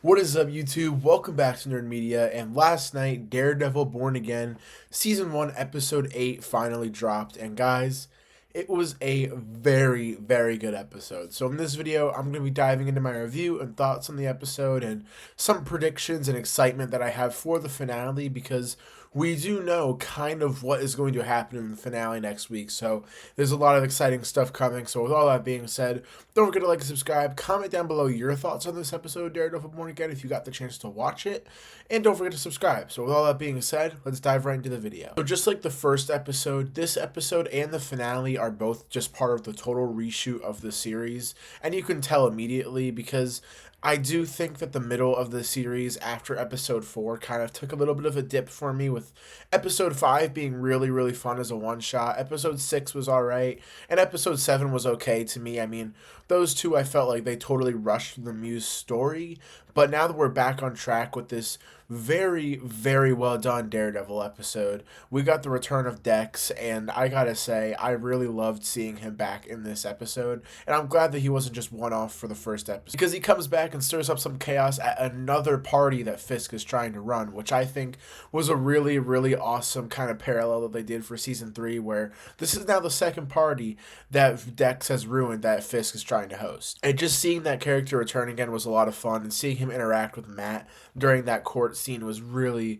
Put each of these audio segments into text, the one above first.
What is up, YouTube? Welcome back to Nerd Media. And last night, Daredevil Born Again, Season 1, Episode 8 finally dropped. And guys, it was a very, very good episode. So in this video, I'm going to be diving into my review and thoughts on the episode and some predictions and excitement that I have for the finale because we do know kind of what is going to happen in the finale next week. So there's a lot of exciting stuff coming. So with all that being said, don't forget to like and subscribe. Comment down below your thoughts on this episode, Daredevil Born Again, if you got the chance to watch it. And don't forget to subscribe. So with all that being said, let's dive right into the video. So just like the first episode, this episode and the finale are both just part of the total reshoot of the series. And you can tell immediately because I do think that the middle of the series after episode 4 kind of took a little bit of a dip for me, with episode 5 being really, really fun as a one shot. Episode 6 was alright, and episode 7 was okay to me. I mean, those two I felt like they totally rushed the Muse story, but now that we're back on track with this very, very well done Daredevil episode, we got the return of Dex, and I gotta say, I really loved seeing him back in this episode, and I'm glad that he wasn't just one off for the first episode, because he comes back and stirs up some chaos at another party that Fisk is trying to run, which I think was a really, really awesome kind of parallel that they did for season 3, where this is now the second party that Dex has ruined that Fisk is trying to host. And just seeing that character return again was a lot of fun, and seeing him interact with Matt during that court scene was really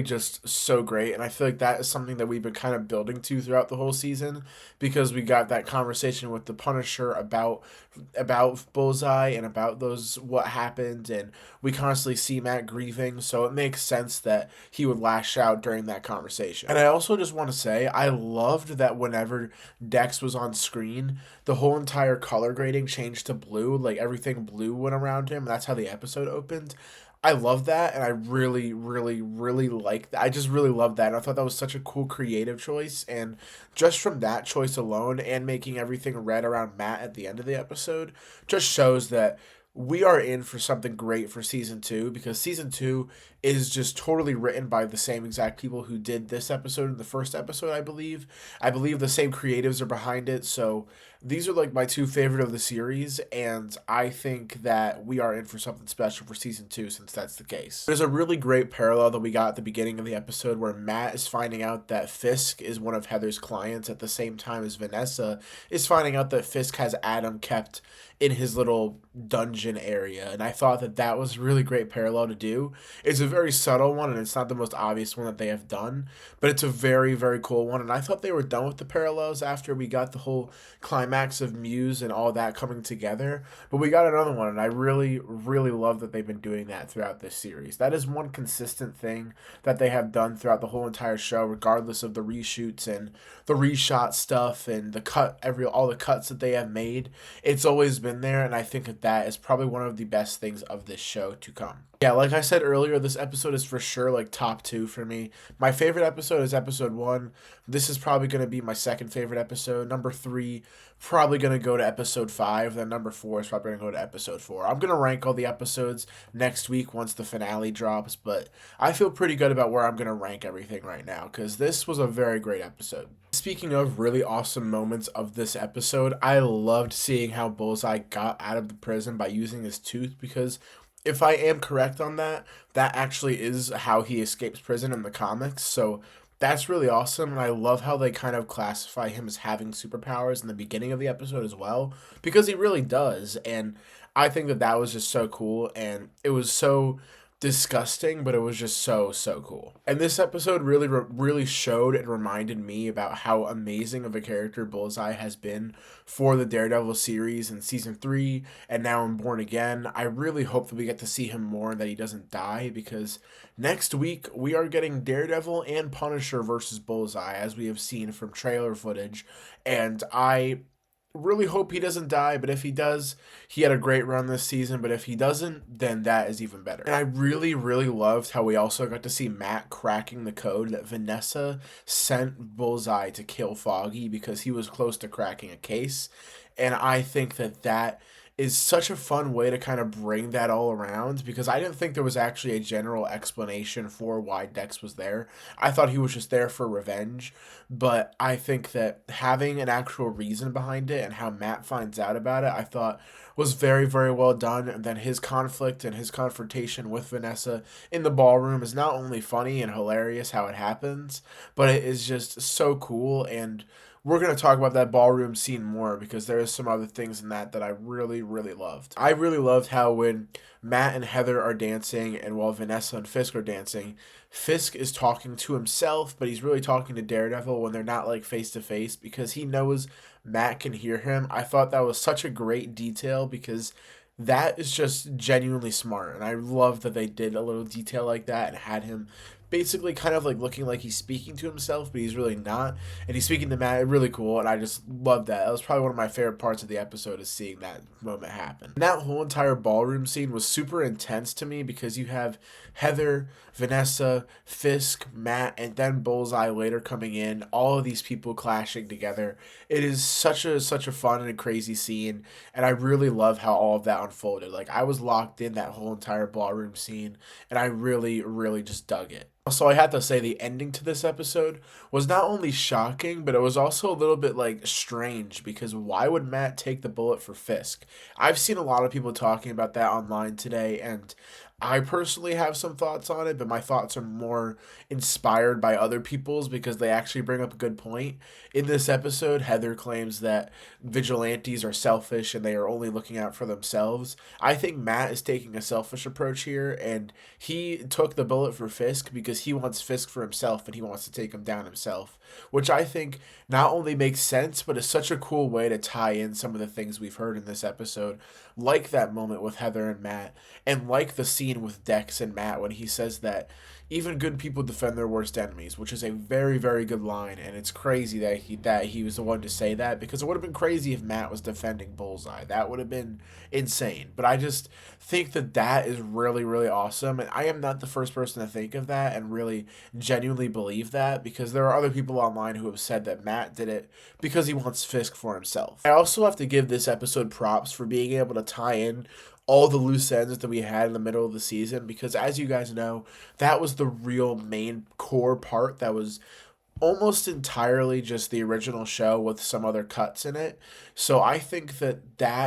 just so great. And I feel like that is something that we've been kind of building to throughout the whole season, because we got that conversation with the Punisher about Bullseye and about those what happened, and we constantly see Matt grieving, so it makes sense that he would lash out during that conversation. And I also just want to say I loved that whenever Dex was on screen, the whole entire color grading changed to blue, like everything blue went around him, and that's how the episode opened. I love that, and I really like that. I just really love that, and I thought that was such a cool creative choice, and just from that choice alone, and making everything red around Matt at the end of the episode, just shows that we are in for something great for season 2, because season 2 is just totally written by the same exact people who did this episode and the first episode, I believe. I believe the same creatives are behind it, so these are like my two favorite of the series, and I think that we are in for something special for season 2 since that's the case. There's a really great parallel that we got at the beginning of the episode where Matt is finding out that Fisk is one of Heather's clients at the same time as Vanessa is finding out that Fisk has Adam kept in his little dungeon area, and I thought that that was a really great parallel to do. It's a very subtle one, and it's not the most obvious one that they have done, but it's a very, very cool one, and I thought they were done with the parallels after we got the whole climax of Muse and all that coming together, but we got another one, and I really love that they've been doing that throughout this series. That is one consistent thing that they have done throughout the whole entire show, regardless of the reshoots and the reshot stuff and all the cuts that they have made. It's always been there, and I think that that is probably one of the best things of this show to come. Yeah, like I said earlier, this episode is for sure like top 2 for me. My favorite episode is episode 1. This is probably going to be my second favorite episode. Number 3, probably going to go to episode 5. Then number 4 is probably going to go to episode 4. I'm going to rank all the episodes next week once the finale drops, but I feel pretty good about where I'm going to rank everything right now, because this was a very great episode. Speaking of really awesome moments of this episode, I loved seeing how Bullseye got out of the prison by using his tooth, because if I am correct on that, that actually is how he escapes prison in the comics. So that's really awesome, and I love how they kind of classify him as having superpowers in the beginning of the episode as well, because he really does, and I think that that was just so cool, and it was so disgusting, but it was just so cool. And this episode really showed and reminded me about how amazing of a character Bullseye has been for the Daredevil series in season 3 and now in Born Again. I really hope that we get to see him more and that he doesn't die, because next week we are getting Daredevil and Punisher versus Bullseye, as we have seen from trailer footage, and I really hope he doesn't die, but if he does, he had a great run this season, but if he doesn't, then that is even better. And I really loved how we also got to see Matt cracking the code that Vanessa sent Bullseye to kill Foggy because he was close to cracking a case, and I think that that is such a fun way to kind of bring that all around, because I didn't think there was actually a general explanation for why Dex was there. I thought he was just there for revenge, but I think that having an actual reason behind it and how Matt finds out about it, I thought was very, very well done. And then his conflict and his confrontation with Vanessa in the ballroom is not only funny and hilarious how it happens, but it is just so cool. And we're going to talk about that ballroom scene more, because there is some other things in that that I really, really loved. I really loved how when Matt and Heather are dancing and while Vanessa and Fisk are dancing, Fisk is talking to himself, but he's really talking to Daredevil when they're not like face to face, because he knows Matt can hear him. I thought that was such a great detail, because that is just genuinely smart. And I love that they did a little detail like that and had him basically kind of like looking like he's speaking to himself, but he's really not. And he's speaking to Matt. Really cool. And I just love that. That was probably one of my favorite parts of the episode, is seeing that moment happen. And that whole entire ballroom scene was super intense to me, because you have Heather, Vanessa, Fisk, Matt, and then Bullseye later coming in. All of these people clashing together. It is such a fun and a crazy scene, and I really love how all of that unfolded. Like, I was locked in that whole entire ballroom scene, and I really, really just dug it. So I have to say the ending to this episode was not only shocking, but it was also a little bit like strange, because why would Matt take the bullet for Fisk? I've seen a lot of people talking about that online today, and I personally have some thoughts on it, but my thoughts are more inspired by other people's, because they actually bring up a good point. In this episode, Heather claims that vigilantes are selfish and they are only looking out for themselves. I think Matt is taking a selfish approach here, and he took the bullet for Fisk because he wants Fisk for himself and he wants to take him down himself, which I think not only makes sense, but is such a cool way to tie in some of the things we've heard in this episode, like that moment with Heather and Matt, and like the scene with Dex and Matt when he says that even good people defend their worst enemies, which is a very, very good line. And it's crazy that he was the one to say that, because it would have been crazy if Matt was defending Bullseye. That would have been insane. But I just think that that is really, really awesome. And I am not the first person to think of that and really genuinely believe that, because there are other people online who have said that Matt did it because he wants Fisk for himself. I also have to give this episode props for being able to tie in all the loose ends that we had in the middle of the season, because as you guys know, that was the real main core part that was almost entirely just the original show with some other cuts in it. So I think that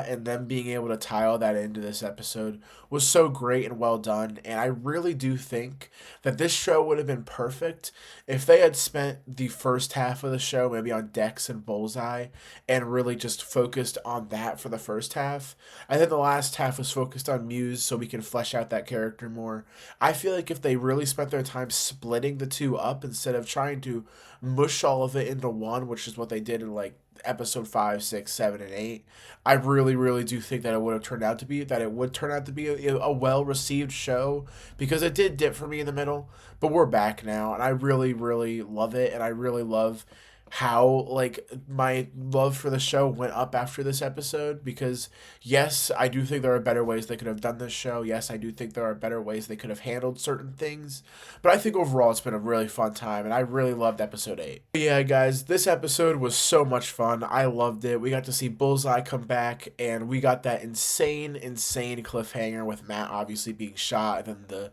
and them being able to tie all that into this episode was so great and well done. And I really do think that this show would have been perfect if they had spent the first half of the show maybe on Dex and Bullseye and really just focused on that for the first half. I think the last half was focused on Muse so we can flesh out that character more. I feel like if they really spent their time splitting the two up instead of trying to mush all of it into one, which is what they did in like episode 5, 6, 7, and 8. I really, really do think that it would turn out to be a well received show, because it did dip for me in the middle, but we're back now, and I really, really love it, and I really love how like my love for the show went up after this episode, because yes, I do think there are better ways they could have done this show. Yes, I do think there are better ways they could have handled certain things, but I think overall it's been a really fun time, and I really loved episode 8. But yeah, guys, this episode was so much fun. I loved it. We got to see Bullseye come back, and we got that insane cliffhanger with Matt obviously being shot, and then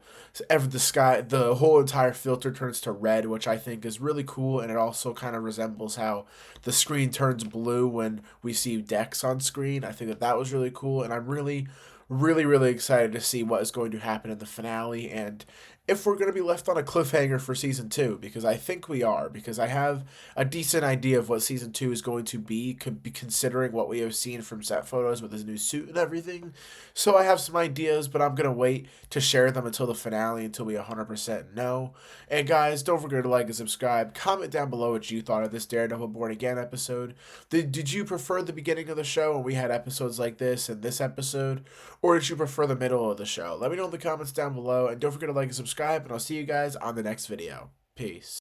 the whole entire filter turns to red, which I think is really cool, and it also kind of resembles how the screen turns blue when we see Dex on screen. I think that was really cool, and I'm really, really, really excited to see what is going to happen in the finale, and if we're going to be left on a cliffhanger for season 2, because I think we are, because I have a decent idea of what season 2 is going to be, considering what we have seen from set photos with his new suit and everything. So I have some ideas, but I'm going to wait to share them until the finale, until we 100% know. And guys, don't forget to like and subscribe. Comment down below what you thought of this Daredevil Born Again episode. Did you prefer the beginning of the show when we had episodes like this and this episode, or did you prefer the middle of the show? Let me know in the comments down below, and don't forget to like and subscribe, and I'll see you guys on the next video. Peace.